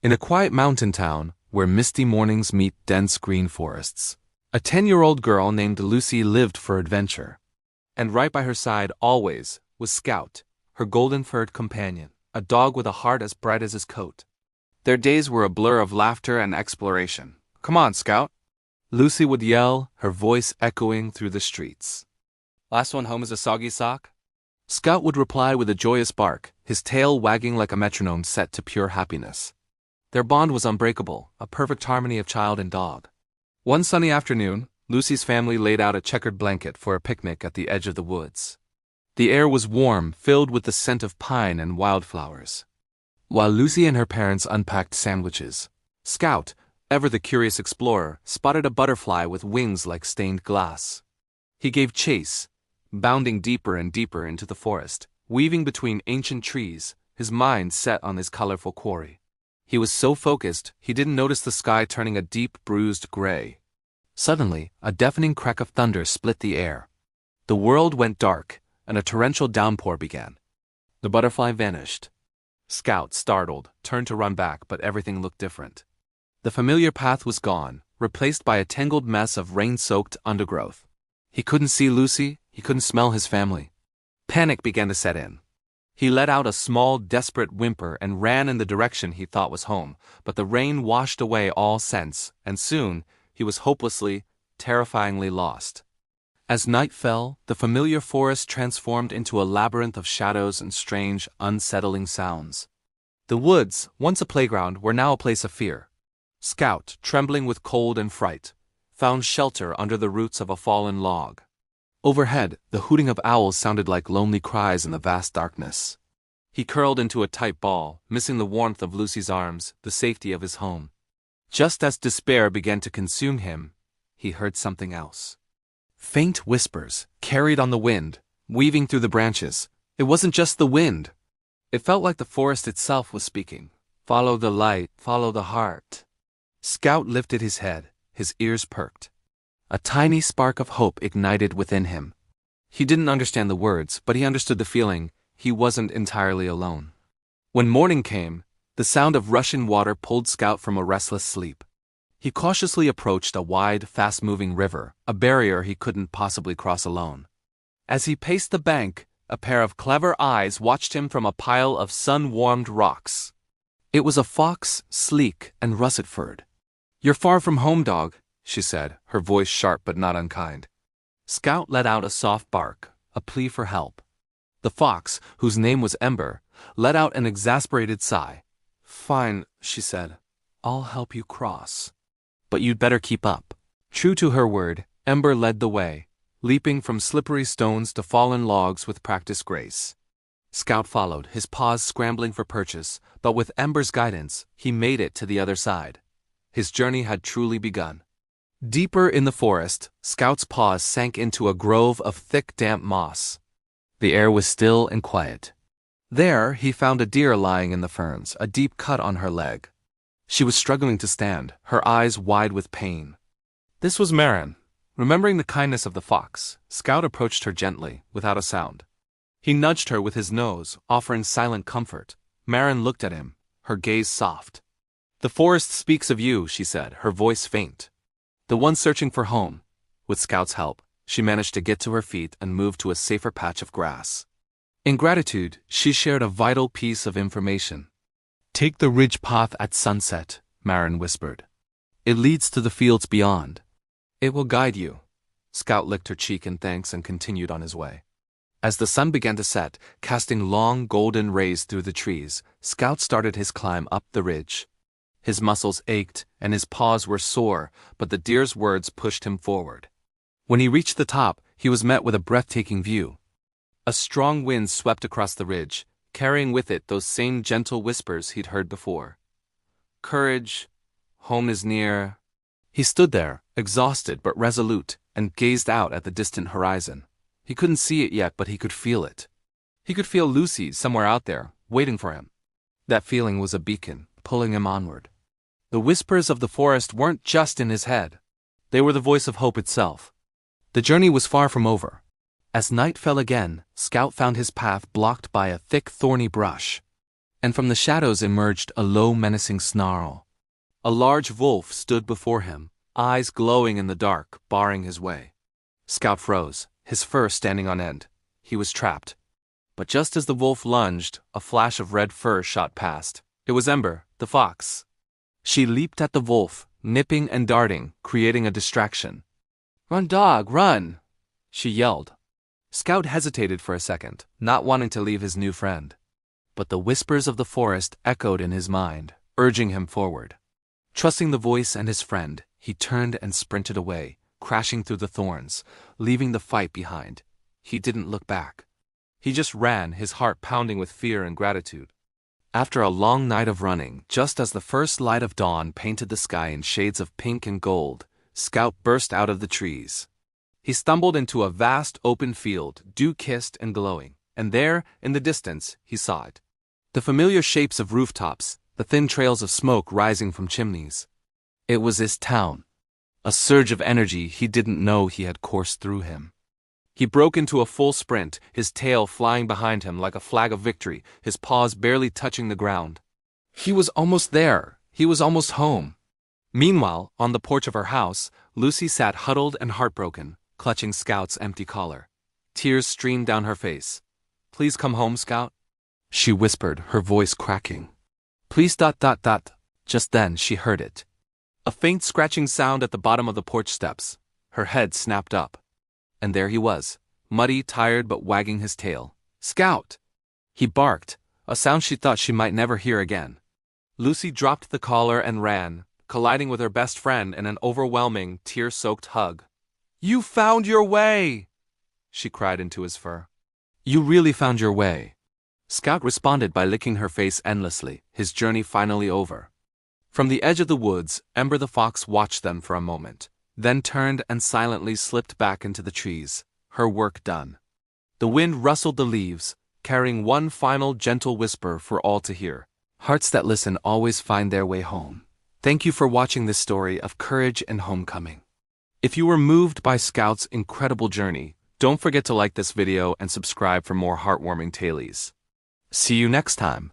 In a quiet mountain town, where misty mornings meet dense green forests, a 10-year-old girl named Lucy lived for adventure. And right by her side, always, was Scout, her golden-furred companion, a dog with a heart as bright as his coat. Their days were a blur of laughter and exploration. "Come on, Scout," Lucy would yell, her voice echoing through the streets. "Last one home is a soggy sock?" Scout would reply with a joyous bark, his tail wagging like a metronome set to pure happiness. Their bond was unbreakable, a perfect harmony of child and dog. One sunny afternoon, Lucy's family laid out a checkered blanket for a picnic at the edge of the woods. The air was warm, filled with the scent of pine and wildflowers. While Lucy and her parents unpacked sandwiches, Scout, ever the curious explorer, spotted a butterfly with wings like stained glass. He gave chase, bounding deeper and deeper into the forest, weaving between ancient trees, his mind set on his colorful quarry. He was so focused, he didn't notice the sky turning a deep, bruised gray. Suddenly, a deafening crack of thunder split the air. The world went dark, and a torrential downpour began. The butterfly vanished. Scout, startled, turned to run back, but everything looked different. The familiar path was gone, replaced by a tangled mess of rain-soaked undergrowth. He couldn't see Lucy, he couldn't smell his family. Panic began to set in. He let out a small, desperate whimper and ran in the direction he thought was home, but the rain washed away all sense, and soon he was hopelessly, terrifyingly lost. As night fell, the familiar forest transformed into a labyrinth of shadows and strange, unsettling sounds. The woods, once a playground, were now a place of fear. Scout, trembling with cold and fright, found shelter under the roots of a fallen log. Overhead, the hooting of owls sounded like lonely cries in the vast darkness. He curled into a tight ball, missing the warmth of Lucy's arms, the safety of his home. Just as despair began to consume him, he heard something else. Faint whispers, carried on the wind, weaving through the branches. It wasn't just the wind. It felt like the forest itself was speaking. "Follow the light, follow the heart." Scout lifted his head, his ears perked. A tiny spark of hope ignited within him. He didn't understand the words, but he understood the feeling. He wasn't entirely alone. When morning came, the sound of rushing water pulled Scout from a restless sleep. He cautiously approached a wide, fast-moving river, a barrier he couldn't possibly cross alone. As he paced the bank, a pair of clever eyes watched him from a pile of sun-warmed rocks. It was a fox, sleek and russet-furred. "You're far from home, dog," she said, her voice sharp but not unkind. Scout let out a soft bark, a plea for help. The fox, whose name was Ember, let out an exasperated sigh. "Fine," she said. "I'll help you cross. But you'd better keep up." True to her word, Ember led the way, leaping from slippery stones to fallen logs with practiced grace. Scout followed, his paws scrambling for purchase, but with Ember's guidance, he made it to the other side. His journey had truly begun. Deeper in the forest, Scout's paws sank into a grove of thick, damp moss. The air was still and quiet. There, he found a deer lying in the ferns, a deep cut on her leg. She was struggling to stand, her eyes wide with pain. This was Marin. Remembering the kindness of the fox, Scout approached her gently, without a sound. He nudged her with his nose, offering silent comfort. Marin looked at him, her gaze soft. "The forest speaks of you," she said, her voice faint. "The one searching for home." With Scout's help, she managed to get to her feet and move to a safer patch of grass. In gratitude, she shared a vital piece of information. "Take the ridge path at sunset," Marin whispered. "It leads to the fields beyond. It will guide you." Scout licked her cheek in thanks and continued on his way. As the sun began to set, casting long golden rays through the trees, Scout started his climb up the ridge. His muscles ached and his paws were sore, but the deer's words pushed him forward. When he reached the top, he was met with a breathtaking view. A strong wind swept across the ridge, carrying with it those same gentle whispers he'd heard before. "Courage, home is near." He stood there, exhausted but resolute, and gazed out at the distant horizon. He couldn't see it yet, but he could feel it. He could feel Lucy somewhere out there, waiting for him. That feeling was a beacon, pulling him onward. The whispers of the forest weren't just in his head. They were the voice of hope itself. The journey was far from over. As night fell again, Scout found his path blocked by a thick, thorny brush. and from the shadows emerged a low, menacing snarl. A large wolf stood before him, eyes glowing in the dark, barring his way. Scout froze, his fur standing on end. He was trapped. But just as the wolf lunged, a flash of red fur shot past. It was Ember, the fox. She leaped at the wolf, nipping and darting, creating a distraction. "Run, dog, run!" she yelled. Scout hesitated for a second, not wanting to leave his new friend. But the whispers of the forest echoed in his mind, urging him forward. Trusting the voice and his friend, he turned and sprinted away, crashing through the thorns, leaving the fight behind. He didn't look back. He just ran, his heart pounding with fear and gratitude. After a long night of running, just as the first light of dawn painted the sky in shades of pink and gold, Scout burst out of the trees. He stumbled into a vast open field, dew-kissed and glowing, and there, in the distance, he saw it. The familiar shapes of rooftops, the thin trails of smoke rising from chimneys. It was his town. A surge of energy he didn't know he had coursed through him. He broke into a full sprint, his tail flying behind him like a flag of victory, his paws barely touching the ground. He was almost there. He was almost home. Meanwhile, on the porch of her house, Lucy sat huddled and heartbroken, clutching Scout's empty collar. Tears streamed down her face. "Please come home, Scout," she whispered, her voice cracking. "Please ... Just then she heard it. A faint scratching sound at the bottom of the porch steps. Her head snapped up. And there he was, muddy, tired but wagging his tail. "Scout!" He barked, a sound she thought she might never hear again. Lucy dropped the collar and ran, colliding with her best friend in an overwhelming, tear-soaked hug. "You found your way!" she cried into his fur. "You really found your way." Scout responded by licking her face endlessly, his journey finally over. From the edge of the woods, Ember the fox watched them for a moment, then turned and silently slipped back into the trees, her work done. The wind rustled the leaves, carrying one final gentle whisper for all to hear. Hearts that listen always find their way home. Thank you for watching this story of courage and homecoming. If you were moved by Scout's incredible journey, don't forget to like this video and subscribe for more heartwarming tales. See you next time.